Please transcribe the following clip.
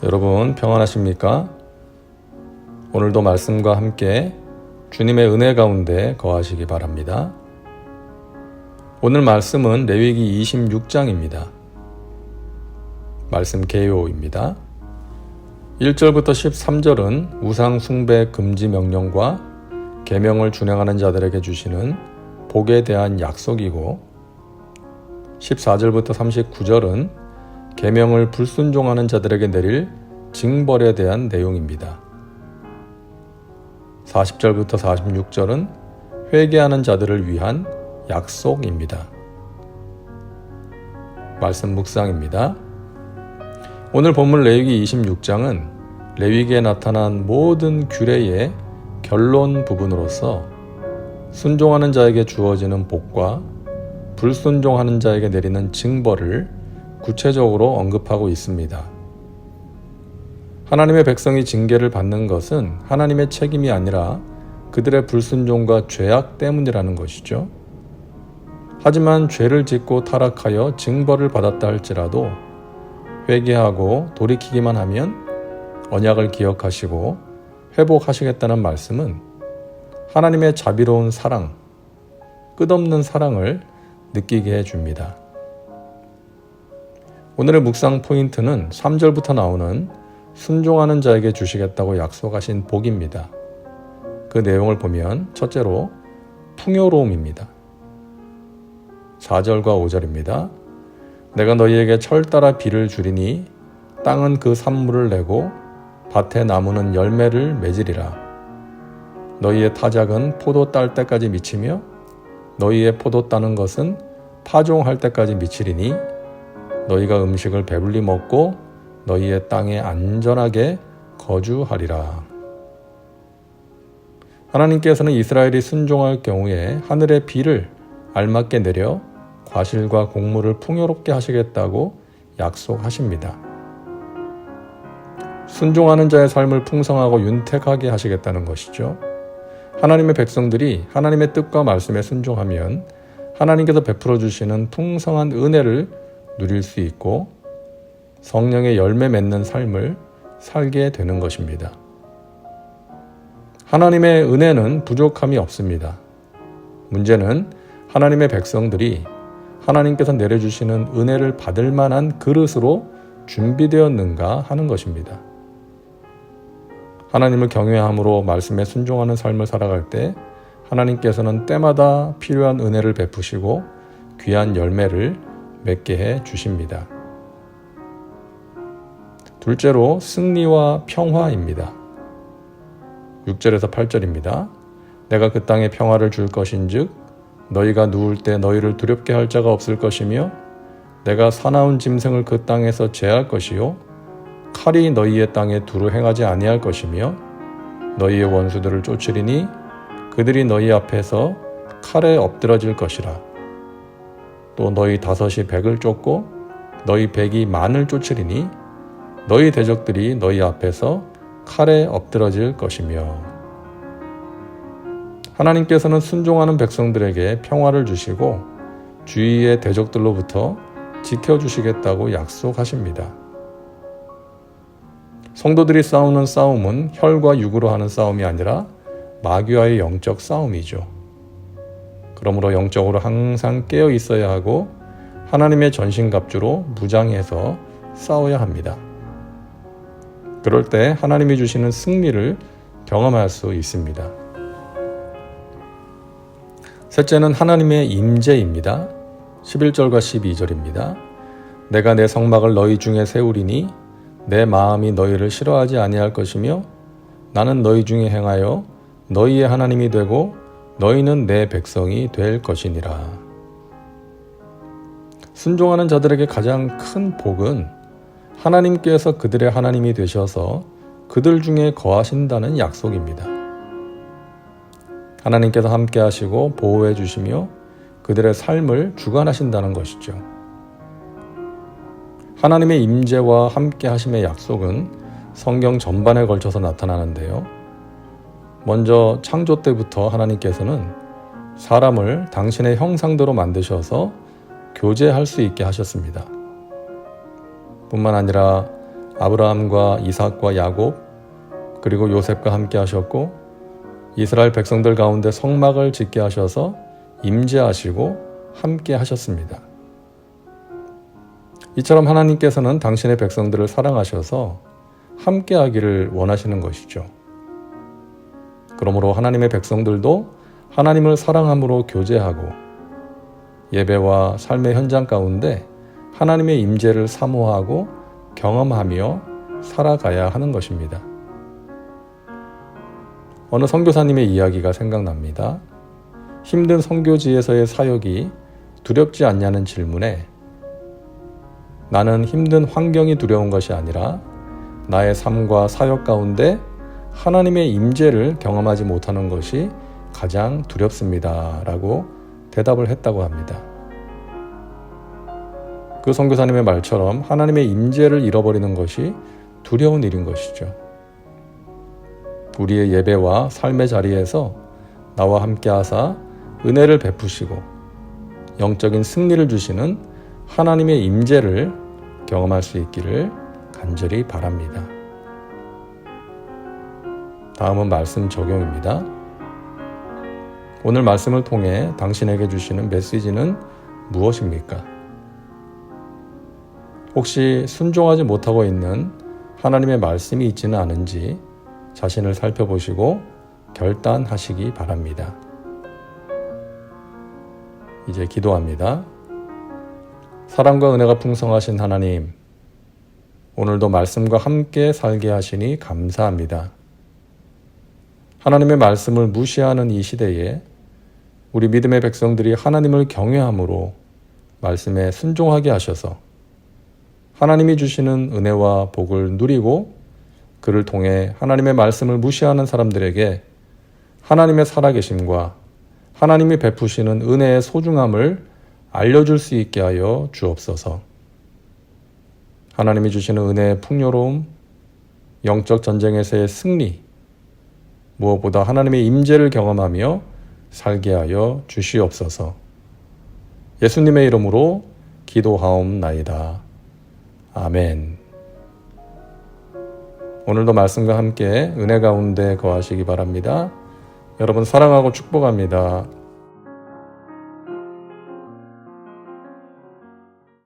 여러분 평안하십니까? 오늘도 말씀과 함께 주님의 은혜 가운데 거하시기 바랍니다. 오늘 말씀은 레위기 26장입니다. 말씀 개요입니다. 1절부터 13절은 우상 숭배 금지 명령과 계명을 준행하는 자들에게 주시는 복에 대한 약속이고 14절부터 39절은 계명을 불순종하는 자들에게 내릴 징벌에 대한 내용입니다. 40절부터 46절은 회개하는 자들을 위한 약속입니다. 말씀 묵상입니다. 오늘 본문 레위기 26장은 레위기에 나타난 모든 규례의 결론 부분으로서 순종하는 자에게 주어지는 복과 불순종하는 자에게 내리는 징벌을 구체적으로 언급하고 있습니다. 하나님의 백성이 징계를 받는 것은 하나님의 책임이 아니라 그들의 불순종과 죄악 때문이라는 것이죠. 하지만 죄를 짓고 타락하여 징벌을 받았다 할지라도 회개하고 돌이키기만 하면 언약을 기억하시고 회복하시겠다는 말씀은 하나님의 자비로운 사랑, 끝없는 사랑을 느끼게 해줍니다. 오늘의 묵상 포인트는 3절부터 나오는 순종하는 자에게 주시겠다고 약속하신 복입니다. 그 내용을 보면 첫째로 풍요로움입니다. 4절과 5절입니다. 내가 너희에게 철 따라 비를 주리니 땅은 그 산물을 내고 밭의 나무는 열매를 맺으리라. 너희의 타작은 포도 딸 때까지 미치며 너희의 포도 따는 것은 파종할 때까지 미치리니 너희가 음식을 배불리 먹고 너희의 땅에 안전하게 거주하리라. 하나님께서는 이스라엘이 순종할 경우에 하늘의 비를 알맞게 내려 과실과 곡물을 풍요롭게 하시겠다고 약속하십니다. 순종하는 자의 삶을 풍성하고 윤택하게 하시겠다는 것이죠. 하나님의 백성들이 하나님의 뜻과 말씀에 순종하면 하나님께서 베풀어 주시는 풍성한 은혜를 누릴 수 있고 성령의 열매 맺는 삶을 살게 되는 것입니다. 하나님의 은혜는 부족함이 없습니다. 문제는 하나님의 백성들이 하나님께서 내려주시는 은혜를 받을 만한 그릇으로 준비되었는가 하는 것입니다. 하나님을 경외함으로 말씀에 순종하는 삶을 살아갈 때 하나님께서는 때마다 필요한 은혜를 베푸시고 귀한 열매를 맺게 해 주십니다. 둘째로 승리와 평화입니다. 6절에서 8절입니다. 내가 그 땅에 평화를 줄 것인즉 너희가 누울 때 너희를 두렵게 할 자가 없을 것이며 내가 사나운 짐승을 그 땅에서 제할 것이요 칼이 너희의 땅에 두루 행하지 아니할 것이며 너희의 원수들을 쫓으리니 그들이 너희 앞에서 칼에 엎드러질 것이라. 또 너희 다섯이 백을 쫓고 너희 백이 만을 쫓으리니 너희 대적들이 너희 앞에서 칼에 엎드러질 것이며. 하나님께서는 순종하는 백성들에게 평화를 주시고 주위의 대적들로부터 지켜주시겠다고 약속하십니다. 성도들이 싸우는 싸움은 혈과 육으로 하는 싸움이 아니라 마귀와의 영적 싸움이죠. 그러므로 영적으로 항상 깨어 있어야 하고 하나님의 전신갑주로 무장해서 싸워야 합니다. 그럴 때 하나님이 주시는 승리를 경험할 수 있습니다. 셋째는 하나님의 임재입니다. 11절과 12절입니다. 내가 내 성막을 너희 중에 세우리니 내 마음이 너희를 싫어하지 아니할 것이며 나는 너희 중에 행하여 너희의 하나님이 되고 너희는 내 백성이 될 것이니라. 순종하는 자들에게 가장 큰 복은 하나님께서 그들의 하나님이 되셔서 그들 중에 거하신다는 약속입니다. 하나님께서 함께 하시고 보호해 주시며 그들의 삶을 주관하신다는 것이죠. 하나님의 임재와 함께 하심의 약속은 성경 전반에 걸쳐서 나타나는데요. 먼저 창조 때부터 하나님께서는 사람을 당신의 형상대로 만드셔서 교제할 수 있게 하셨습니다. 뿐만 아니라 아브라함과 이삭과 야곱 그리고 요셉과 함께 하셨고 이스라엘 백성들 가운데 성막을 짓게 하셔서 임재하시고 함께 하셨습니다. 이처럼 하나님께서는 당신의 백성들을 사랑하셔서 함께 하기를 원하시는 것이죠. 그러므로 하나님의 백성들도 하나님을 사랑함으로 교제하고 예배와 삶의 현장 가운데 하나님의 임재를 사모하고 경험하며 살아가야 하는 것입니다. 어느 선교사님의 이야기가 생각납니다. 힘든 선교지에서의 사역이 두렵지 않냐는 질문에 나는 힘든 환경이 두려운 것이 아니라 나의 삶과 사역 가운데 하나님의 임재를 경험하지 못하는 것이 가장 두렵습니다. 라고 대답을 했다고 합니다. 그 선교사님의 말처럼 하나님의 임재를 잃어버리는 것이 두려운 일인 것이죠. 우리의 예배와 삶의 자리에서 나와 함께 하사 은혜를 베푸시고 영적인 승리를 주시는 하나님의 임재를 경험할 수 있기를 간절히 바랍니다. 다음은 말씀 적용입니다. 오늘 말씀을 통해 당신에게 주시는 메시지는 무엇입니까? 혹시 순종하지 못하고 있는 하나님의 말씀이 있지는 않은지 자신을 살펴보시고 결단하시기 바랍니다. 이제 기도합니다. 사랑과 은혜가 풍성하신 하나님, 오늘도 말씀과 함께 살게 하시니 감사합니다. 하나님의 말씀을 무시하는 이 시대에 우리 믿음의 백성들이 하나님을 경외함으로 말씀에 순종하게 하셔서 하나님이 주시는 은혜와 복을 누리고 그를 통해 하나님의 말씀을 무시하는 사람들에게 하나님의 살아계심과 하나님이 베푸시는 은혜의 소중함을 알려줄 수 있게 하여 주옵소서. 하나님이 주시는 은혜의 풍요로움, 영적 전쟁에서의 승리, 무엇보다 하나님의 임재를 경험하며 살게 하여 주시옵소서. 예수님의 이름으로 기도하옵나이다. 아멘. 오늘도 말씀과 함께 은혜 가운데 거하시기 바랍니다. 여러분 사랑하고 축복합니다.